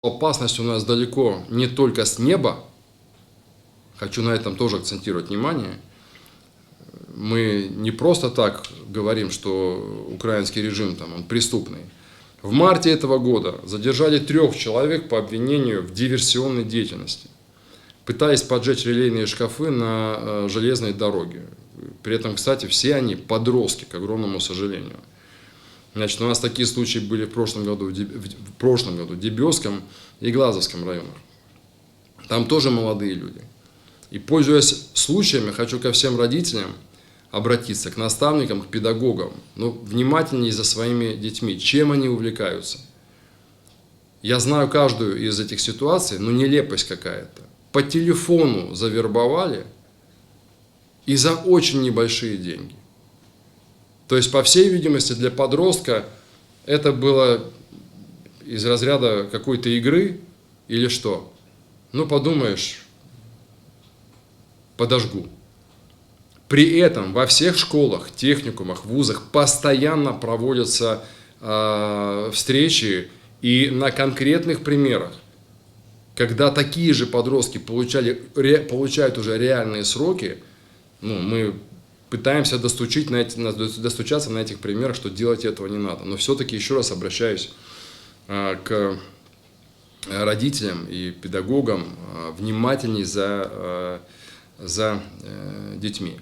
Опасность у нас далеко не только с неба. Хочу на этом тоже акцентировать внимание. Мы не просто так говорим, что украинский режим он преступный. В марте этого года задержали 3 человек по обвинению в диверсионной деятельности. Пытались поджечь релейные шкафы на железной дороге. При этом, кстати, все они подростки, к огромному сожалению. Значит, у нас такие случаи были в прошлом году в Дебесском и Глазовском районах. Там тоже молодые люди. И, пользуясь случаями, хочу ко всем родителям обратиться, к наставникам, к педагогам. Внимательнее за своими детьми, чем они увлекаются. Я знаю каждую из этих ситуаций, нелепость какая-то. По телефону завербовали и за очень небольшие деньги. То есть, по всей видимости, для подростка это было из разряда какой-то игры или что. Подумаешь, подожгу. При этом во всех школах, техникумах, вузах постоянно проводятся встречи и на конкретных примерах, когда такие же подростки получают уже реальные сроки, мы пытаемся достучаться на этих примерах, что делать этого не надо. Но все-таки еще раз обращаюсь к родителям и педагогам, внимательней за детьми.